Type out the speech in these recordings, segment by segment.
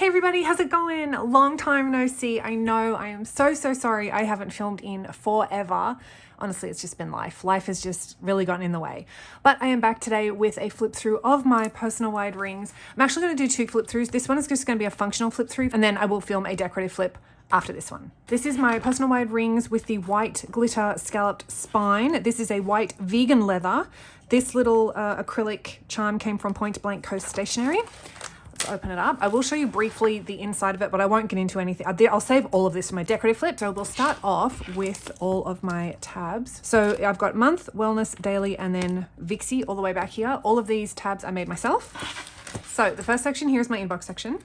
Hey everybody, how's it going? Long time no see. I know, I am so sorry I haven't filmed in forever. Honestly, it's just been life. Life has just really gotten in the way. But I am back today with a flip through of my personal wide rings. I'm actually going to do two flip throughs. This one is just going to be a functional flip through, and then I will film a decorative flip after this one. This is my personal wide rings with the white glitter scalloped spine. This is a white vegan leather. This little acrylic charm came from Point Blank Coast Stationery. Let's open it up. I will show you briefly the inside of it, but I won't get into anything. I'll save all of this for my decorative flip. So we'll start off with all of my tabs. So I've got month, wellness, daily, and then vixxie all the way back here. All of these tabs I made myself. So the first section here is my inbox section.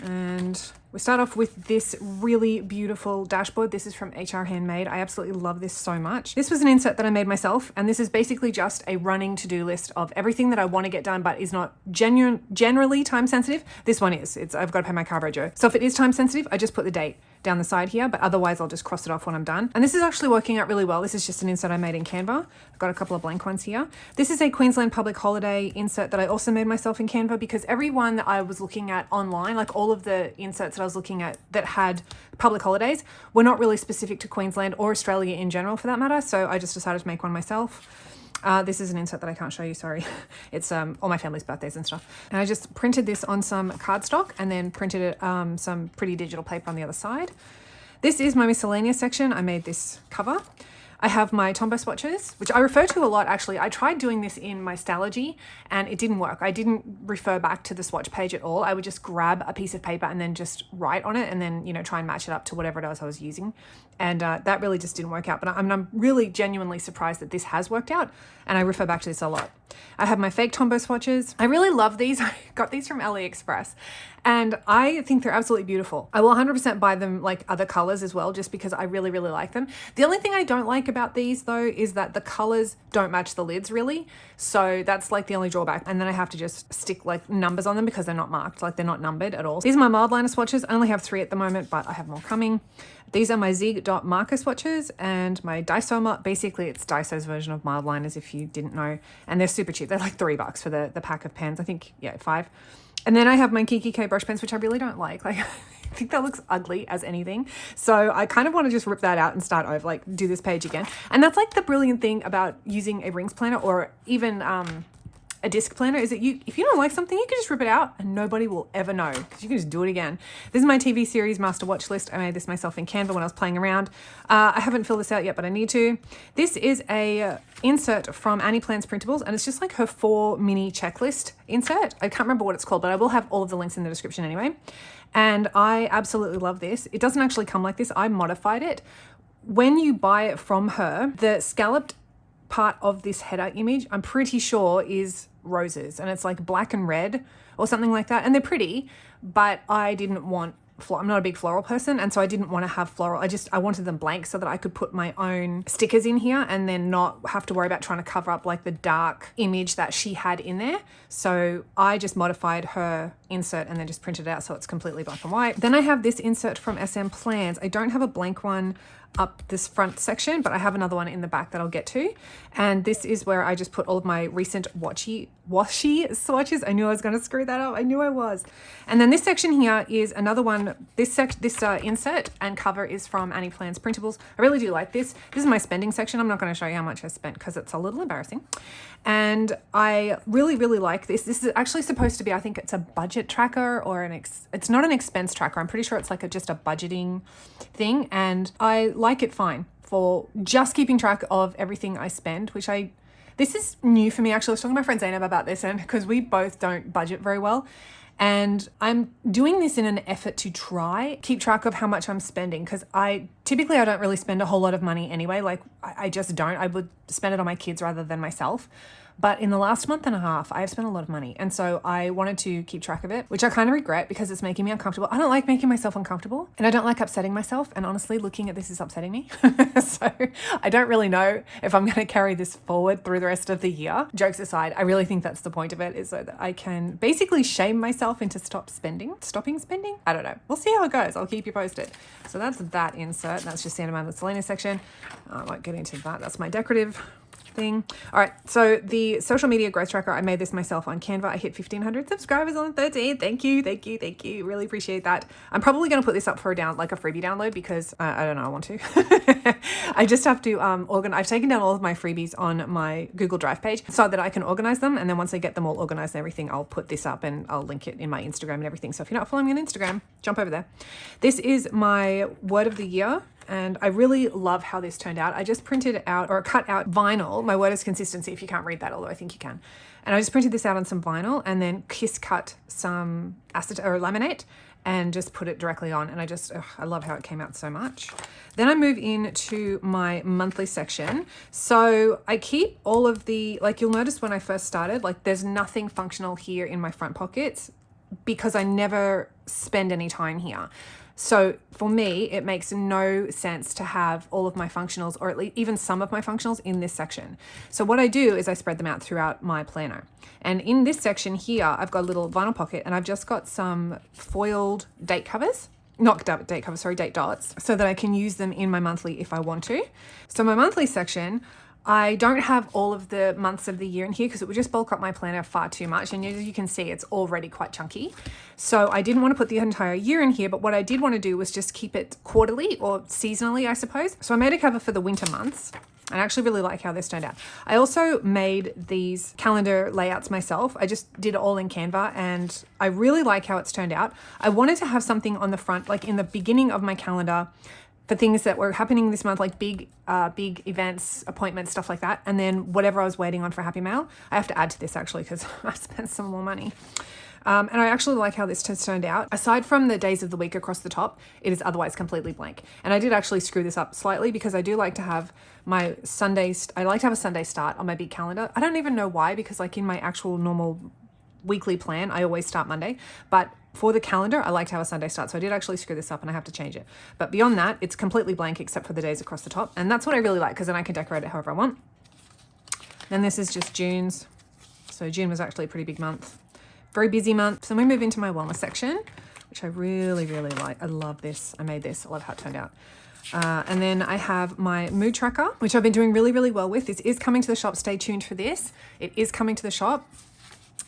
And we start off with this really beautiful dashboard. This is from HR Handmade. I absolutely love this so much. This was an insert that I made myself, and this is basically just a running to-do list of everything that I want to get done but is not generally time sensitive. This one is. I've got to pay my car Joe. So if it is time sensitive, I just put the date down the side here, but otherwise I'll just cross it off when I'm done. And this is actually working out really well. This is just an insert I made in Canva. I've got a couple of blank ones here. This is a Queensland public holiday insert that I also made myself in Canva, because every one that I was looking at online, like all of the inserts that I was looking at that had public holidays, were not really specific to Queensland or Australia in general for that matter. So I just decided to make one myself. This is an insert that I can't show you, sorry. It's all my family's birthdays and stuff. And I just printed this on some cardstock and then printed it some pretty digital paper on the other side. This is my miscellaneous section. I made this cover. I have my Tombow swatches, which I refer to a lot actually. I tried doing this in my Stalogy and it didn't work. I didn't refer back to the swatch page at all. I would just grab a piece of paper and then just write on it and then, you know, try and match it up to whatever it was I was using. And that really just didn't work out. But I'm really genuinely surprised that this has worked out, and I refer back to this a lot. I have my fake Tombow swatches. I really love these. I got these from AliExpress and I think they're absolutely beautiful. I will 100% buy them like other colors as well, just because I really like them. The only thing I don't like about these though is that the colors don't match the lids really. So that's like the only drawback. And then I have to just stick like numbers on them because they're not marked, like they're not numbered at all. These are my mild liner swatches. I only have 3 at the moment, but I have more coming. These are my Zig Dot marker swatches and my Daiso, basically it's Daiso's version of mild liners if you didn't know. And they're super cheap. They're like $3 for the pack of pens. I think, yeah, 5. And then I have my Kiki K brush pens, which I really don't like. Like, I think that looks ugly as anything. So I kind of want to just rip that out and start over, like do this page again. And that's like the brilliant thing about using a rings planner or even a disc planner, is that if you don't like something, you can just rip it out and nobody will ever know because you can just do it again. This is my TV series master watch list. I made this myself in Canva when I was playing around. I haven't filled this out yet, but I need to. This is a insert from SMplans Printables, and it's just like her 4 mini checklist insert. I can't remember what it's called, but I will have all of the links in the description anyway. And I absolutely love this. It doesn't actually come like this. I modified it. When you buy it from her, the scalloped part of this header image, I'm pretty sure is roses, and it's like black and red or something like that, and they're pretty, but I didn't want I'm not a big floral person, and so I didn't want to have floral. I wanted them blank so that I could put my own stickers in here and then not have to worry about trying to cover up like the dark image that she had in there. So I just modified her insert and then just printed it out so it's completely black and white. Then I have this insert from SMplans. I don't have a blank one up this front section, but I have another one in the back that I'll get to. And this is where I just put all of my recent washi swatches. I knew I was going to screw that up. I knew I was. And then this section here is another one. This insert and cover is from SMplans Printables. I really do like this. This is my spending section. I'm not going to show you how much I spent because it's a little embarrassing. And I really like this. This is actually supposed to be, I think it's a budget tracker or it's not an expense tracker. I'm pretty sure it's like just a budgeting thing. And I like it fine for just keeping track of everything I spend, this is new for me actually. I was talking to my friend Zainab about this, and because we both don't budget very well. And I'm doing this in an effort to keep track of how much I'm spending, because I don't really spend a whole lot of money anyway. Like I just don't. I would spend it on my kids rather than myself. But in the last month and a half, I have spent a lot of money. And so I wanted to keep track of it, which I kind of regret because it's making me uncomfortable. I don't like making myself uncomfortable, and I don't like upsetting myself. And honestly, looking at this is upsetting me. So I don't really know if I'm going to carry this forward through the rest of the year. Jokes aside, I really think that's the point of it, is so that I can basically shame myself into stopping spending. I don't know. We'll see how it goes. I'll keep you posted. So that's that insert. That's just the end of my miscellaneous section. I won't get into that. That's my decorative. thing. All right, so the social media growth tracker, I made this myself on Canva. I hit 1,500 subscribers on 13. Thank you, thank you, thank you. Really appreciate that. I'm probably going to put this up for a freebie download because I don't know, I want to. I just have to I've taken down all of my freebies on my Google Drive page so that I can organize them. And then once I get them all organized and everything, I'll put this up and I'll link it in my Instagram and everything. So if you're not following me on Instagram, jump over there. This is my word of the year. And I really love how this turned out. I just printed out or cut out vinyl. My word is consistency, if you can't read that, although I think you can. And I just printed this out on some vinyl and then kiss cut some acetate or laminate and just put it directly on. And I love how it came out so much. Then I move into my monthly section. So I keep all of the, like you'll notice when I first started, like there's nothing functional here in my front pockets because I never spend any time here. So for me, it makes no sense to have all of my functionals or at least even some of my functionals in this section. So what I do is I spread them out throughout my planner. And in this section here, I've got a little vinyl pocket and I've just got some foiled date covers, not date covers, sorry, date dots, so that I can use them in my monthly if I want to. So my monthly section, I don't have all of the months of the year in here because it would just bulk up my planner far too much. And as you can see, it's already quite chunky. So I didn't want to put the entire year in here, but what I did want to do was just keep it quarterly or seasonally, I suppose. So I made a cover for the winter months. And I actually really like how this turned out. I also made these calendar layouts myself. I just did it all in Canva and I really like how it's turned out. I wanted to have something on the front, like in the beginning of my calendar, for things that were happening this month, like big events, appointments, stuff like that. And then whatever I was waiting on for Happy Mail, I have to add to this actually because I spent some more money. And I actually like how this turned out. Aside from the days of the week across the top, it is otherwise completely blank. And I did actually screw this up slightly because I do like to have my Sundays, I like to have a Sunday start on my big calendar. I don't even know why, because like in my actual normal weekly plan, I always start Monday, but for the calendar, I like to have a Sunday start. So I did actually screw this up and I have to change it. But beyond that, it's completely blank except for the days across the top. And that's what I really like because then I can decorate it however I want. Then this is just June's. So June was actually a pretty big month. Very busy month. So we move into my wellness section, which I really, really like. I love this. I made this. I love how it turned out. And then I have my mood tracker, which I've been doing really, really well with. This is coming to the shop. Stay tuned for this. It is coming to the shop.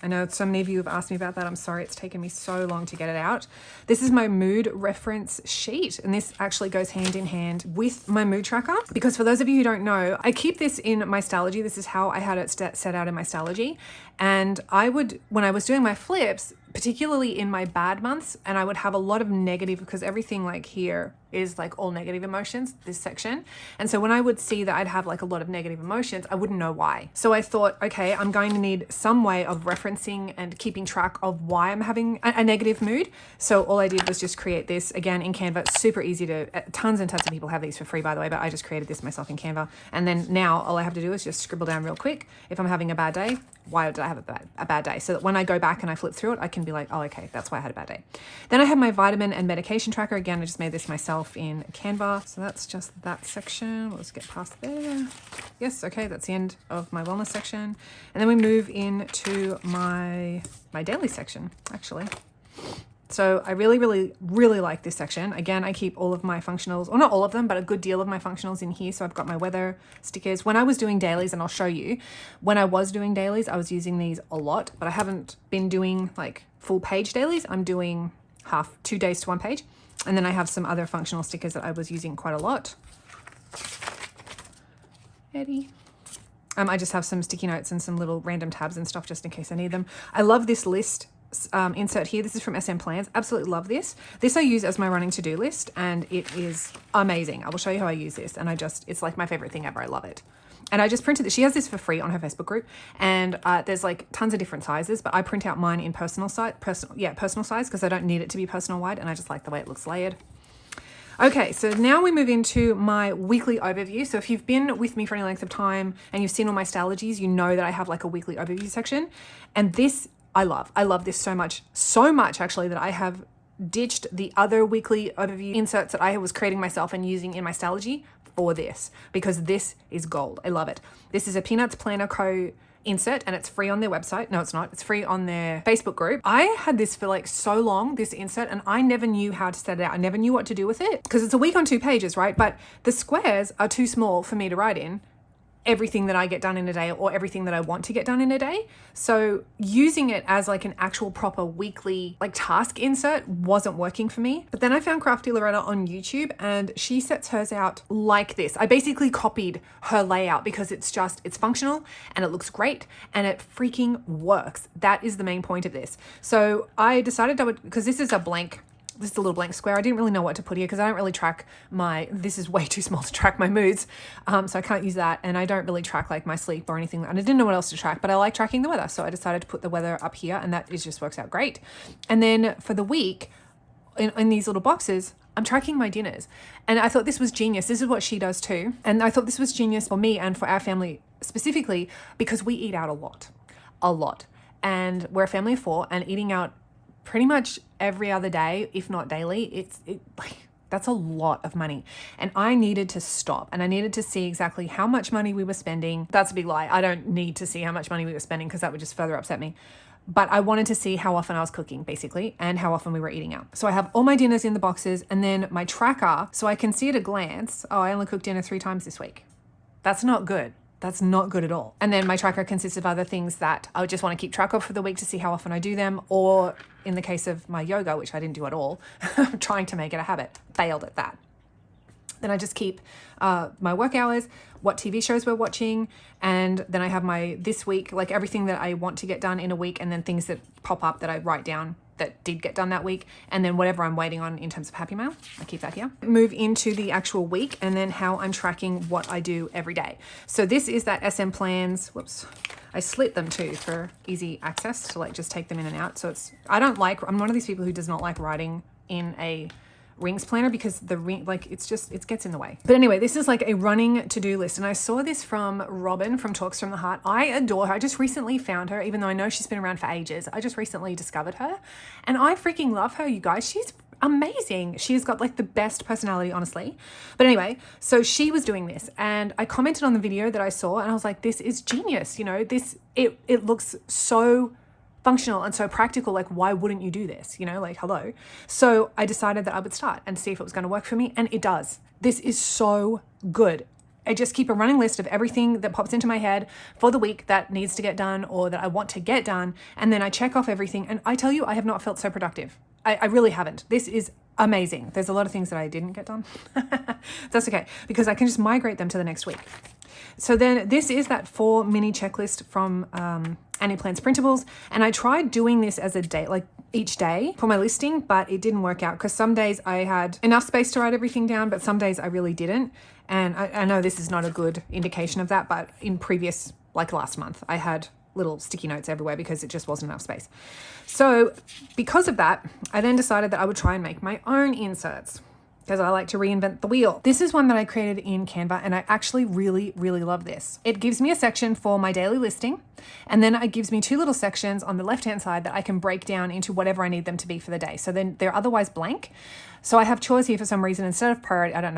I know so many of you have asked me about that. I'm sorry it's taken me so long to get it out. This is my mood reference sheet, and this actually goes hand in hand with my mood tracker because for those of you who don't know, I keep this in my Stalogy. This is how I had it set out in my Stalogy. And I would, when I was doing my flips, particularly in my bad months, and I would have a lot of negative because everything like here is like all negative emotions, this section. And so when I would see that I'd have like a lot of negative emotions, I wouldn't know why. So I thought, okay, I'm going to need some way of referencing and keeping track of why I'm having a negative mood. So all I did was just create this again in Canva. It's super easy to, tons and tons of people have these for free, by the way, but I just created this myself in Canva. And then now all I have to do is just scribble down real quick. If I'm having a bad day, why did I have a bad day? So that when I go back and I flip through it, I can be like, oh, okay, that's why I had a bad day. Then I have my vitamin and medication tracker. Again, I just made this myself in Canva. So that's just that section. Let's get past there. Yes, okay, that's the end of my wellness section. And then we move into my daily section, actually. So I really, really, really like this section. Again, I keep all of my functionals, or not all of them, but a good deal of my functionals in here. So I've got my weather stickers. When I was doing dailies, and I'll show you, when I was doing dailies, I was using these a lot, but I haven't been doing like full page dailies. I'm doing 2 days to 1 page. And then I have some other functional stickers that I was using quite a lot. Eddie. I just have some sticky notes and some little random tabs and stuff just in case I need them. I love this list insert here. This is from SMplans. Absolutely love this. This I use as my running to-do list and it is amazing. I will show you how I use this and it's like my favorite thing ever. I love it. And I just printed it. She has this for free on her Facebook group and there's like tons of different sizes, but I print out mine in personal size because I don't need it to be personal wide and I just like the way it looks layered. Okay, so now we move into my weekly overview. So if you've been with me for any length of time and you've seen all my Stalogies, you know that I have like a weekly overview section. And this I love this so much actually that I have ditched the other weekly overview inserts that I was creating myself and using in my Stalogy for this because this is gold. I love it. This is a Peanuts Planner Co. insert and it's free on their website. No, it's not. It's free on their Facebook group. I had this for like so long, this insert, and I never knew how to set it out. I never knew what to do with it because it's a week on 2 pages, right? But the squares are too small for me to write in. everything that I get done in a day or everything that I want to get done in a day. So using it as like an actual proper weekly like task insert wasn't working for me. But then I found Crafty Loretta on YouTube and she sets hers out like this. I basically copied her layout because it's functional and it looks great and it freaking works. That is the main point of this. So I decided I would, because this is a little blank square. I didn't really know what to put here because I don't really track this is way too small to track my moods. So I can't use that. And I don't really track like my sleep or anything. And I didn't know what else to track, but I like tracking the weather. So I decided to put the weather up here and that just works out great. And then for the week in these little boxes, I'm tracking my dinners. And I thought this was genius. This is what she does too. And I thought this was genius for me and for our family specifically because we eat out a lot. And we're a family of 4 and eating out pretty much every other day, if not daily, that's a lot of money. And I needed to stop and I needed to see exactly how much money we were spending. That's a big lie. I don't need to see how much money we were spending because that would just further upset me. But I wanted to see how often I was cooking basically and how often we were eating out. So I have all my dinners in the boxes and then my tracker so I can see at a glance, oh, I only cooked dinner 3 times this week. That's not good. That's not good at all. And then my tracker consists of other things that I would just want to keep track of for the week to see how often I do them. Or in the case of my yoga, which I didn't do at all, trying to make it a habit, failed at that. Then I just keep my work hours, what TV shows we're watching, and then I have my this week, like everything that I want to get done in a week, and then things that pop up that I write down that did get done that week, and then whatever I'm waiting on in terms of Happy Mail, I keep that here. Move into the actual week and then how I'm tracking what I do every day. So this is that SMplans, whoops, I split them too for easy access to like just take them in and out. So I'm one of these people who does not like writing in a rings planner because the ring, like it gets in the way. But anyway, this is like a running to-do list. And I saw this from Robin from Talks from the Heart. I adore her. I just recently found her, even though I know she's been around for ages. I just recently discovered her and I freaking love her, you guys. She's amazing. She's got like the best personality, honestly. But anyway, so she was doing this and I commented on the video that I saw and I was like, this is genius. You know, it looks so functional and so practical. Like, why wouldn't you do this? You know, like, hello. So I decided that I would start and see if it was going to work for me. And it does. This is so good. I just keep a running list of everything that pops into my head for the week that needs to get done or that I want to get done. And then I check off everything. And I tell you, I have not felt so productive. I really haven't. This is amazing. There's a lot of things that I didn't get done. That's okay, because I can just migrate them to the next week. So then this is that 4 mini checklist from SMplans Printables. And I tried doing this as a day, like each day for my listing, but it didn't work out because some days I had enough space to write everything down, but some days I really didn't. And I know this is not a good indication of that, but in previous, like last month, I had little sticky notes everywhere because it just wasn't enough space. So because of that, I then decided that I would try and make my own inserts because I like to reinvent the wheel. This is one that I created in Canva and I actually really, really love this. It gives me a section for my daily listing and then it gives me 2 little sections on the left-hand side that I can break down into whatever I need them to be for the day. So then they're otherwise blank. So I have chores here for some reason instead of priority. I don't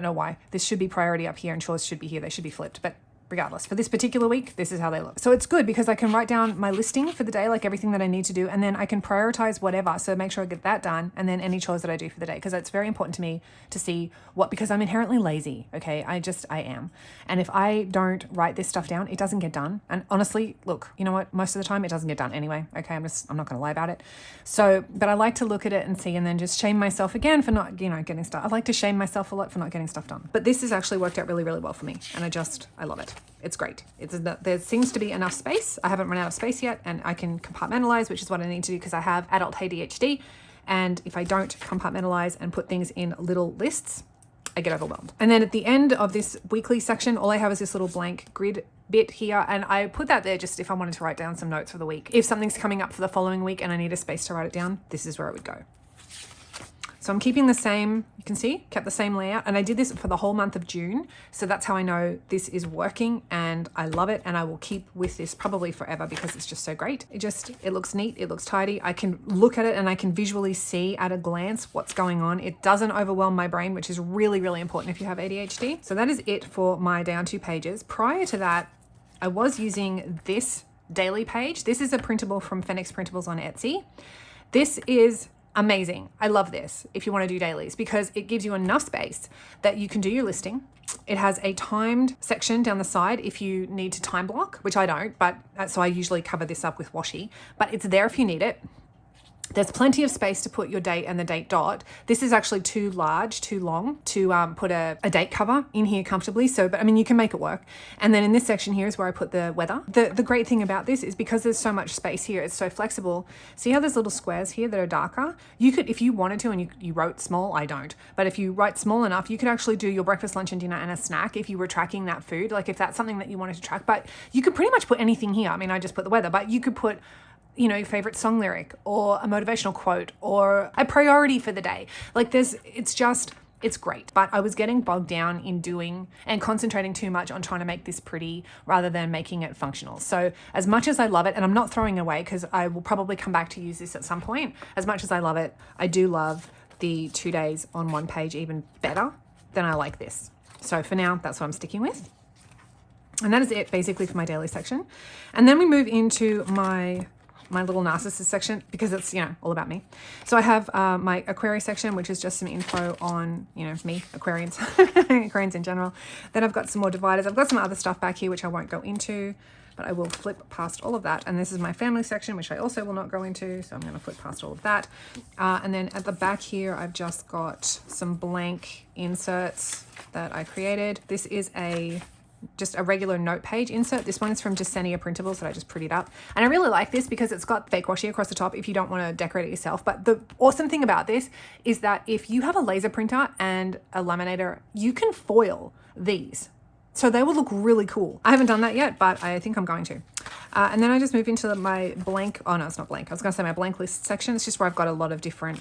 know why. This should be priority up here and chores should be here. They should be flipped, but regardless, for this particular week, this is how they look. So it's good because I can write down my listing for the day, like everything that I need to do, and then I can prioritize whatever. So make sure I get that done, and then any chores that I do for the day, because it's very important to me to see because I'm inherently lazy, okay? I am. And if I don't write this stuff down, it doesn't get done. And honestly, look, you know what? Most of the time it doesn't get done anyway, okay? I'm not gonna lie about it. So, but I like to look at it and see, and then just shame myself again for not, getting stuff. I like to shame myself a lot for not getting stuff done. But this has actually worked out really, really well for me, and I love it. It's great. There seems to be enough space. I haven't run out of space yet, and I can compartmentalize, which is what I need to do because I have adult ADHD. And if I don't compartmentalize and put things in little lists, I get overwhelmed. And then at the end of this weekly section, all I have is this little blank grid bit here. And I put that there just if I wanted to write down some notes for the week. If something's coming up for the following week and I need a space to write it down, this is where it would go. So I'm keeping the same, you can see, kept the same layout. And I did this for the whole month of June. So that's how I know this is working and I love it. And I will keep with this probably forever because it's just so great. It looks neat. It looks tidy. I can look at it and I can visually see at a glance what's going on. It doesn't overwhelm my brain, which is really, really important if you have ADHD. So that is it for my day on 2 pages. Prior to that, I was using this daily page. This is a printable from Phoenix Printables on Etsy. This is Amazing. I love this if you want to do dailies because it gives you enough space that you can do your listing. It has a timed section down the side if you need to time block, which I don't, but so I usually cover this up with washi, but it's there if you need it. There's plenty of space to put your date and the date dot. This is actually too large, too long to put a date cover in here comfortably. So, but I mean, you can make it work. And then in this section here is where I put the weather. The great thing about this is because there's so much space here, it's so flexible. See how there's little squares here that are darker? You could, if you wanted to, and you wrote small, I don't, but if you write small enough, you could actually do your breakfast, lunch and dinner and a snack if you were tracking that food, like if that's something that you wanted to track. But you could pretty much put anything here. I mean, I just put the weather, but you could put, you know, your favorite song lyric or a motivational quote or a priority for the day. Like it's great. But I was getting bogged down in doing and concentrating too much on trying to make this pretty rather than making it functional. So as much as I love it, and I'm not throwing it away because I will probably come back to use this at some point, as much as I love it, I do love the 2 days on one page even better than I like this. So for now, that's what I'm sticking with. And that is it basically for my daily section. And then we move into my little narcissist section because it's, you know, all about me. So I have my Aquarius section, which is just some info on, you know, me, Aquarians, Aquarians in general. Then I've got some more dividers. I've got some other stuff back here, which I won't go into, but I will flip past all of that. And this is my family section, which I also will not go into. So I'm going to flip past all of that. And then at the back here, I've just got some blank inserts that I created. This is just a regular note page insert. This one is from Jasenia Printables that I just prettied up. And I really like this because it's got fake washi across the top if you don't want to decorate it yourself. But the awesome thing about this is that if you have a laser printer and a laminator, you can foil these. So they will look really cool. I haven't done that yet, but I think I'm going to. And then I just move into my blank, oh no, it's not blank. I was gonna say my blank list section. It's just where I've got a lot of different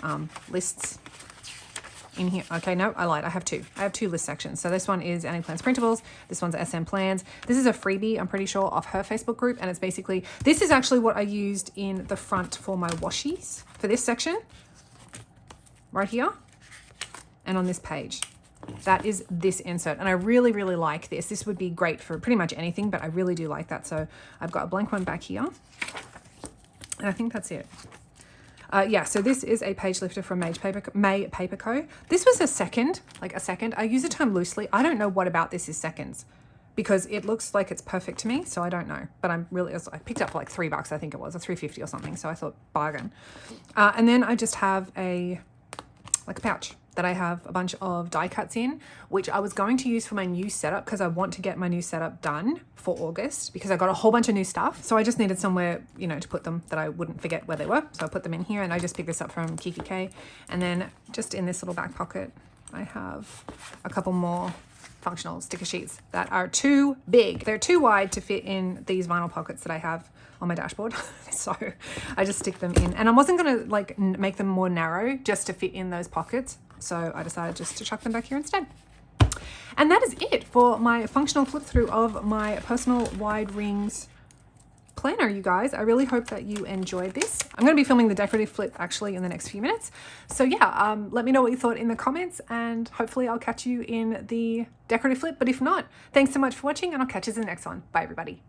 lists in here. Okay, no, I lied. I have two list sections. So this one is SMplans Printables. This one's SMplans. This is a freebie, I'm pretty sure, off her Facebook group. And it's basically, this is actually what I used in the front for my washies for this section right here and on this page. That is this insert. And I really, really like this. This would be great for pretty much anything, but I really do like that. So I've got a blank one back here. And I think that's it. Yeah, so this is a page lifter from May Paper Co. This was a second. I use the term loosely. I don't know what about this is seconds because it looks like it's perfect to me, so I don't know. But I picked up for like $3, I think it was, or $3.50 or something, so I thought bargain. And then I just have a pouch that I have a bunch of die cuts in, which I was going to use for my new setup because I want to get my new setup done for August because I got a whole bunch of new stuff. So I just needed somewhere, you know, to put them that I wouldn't forget where they were. So I put them in here and I just picked this up from Kiki K. And then just in this little back pocket, I have a couple more functional sticker sheets that are too big. They're too wide to fit in these vinyl pockets that I have on my dashboard. So I just stick them in and I wasn't going to like make them more narrow just to fit in those pockets. So I decided just to chuck them back here instead. And that is it for my functional flip through of my personal wide rings planner, you guys. I really hope that you enjoyed this. I'm going to be filming the decorative flip actually in the next few minutes. So yeah, let me know what you thought in the comments and hopefully I'll catch you in the decorative flip. But if not, thanks so much for watching and I'll catch you in the next one. Bye everybody.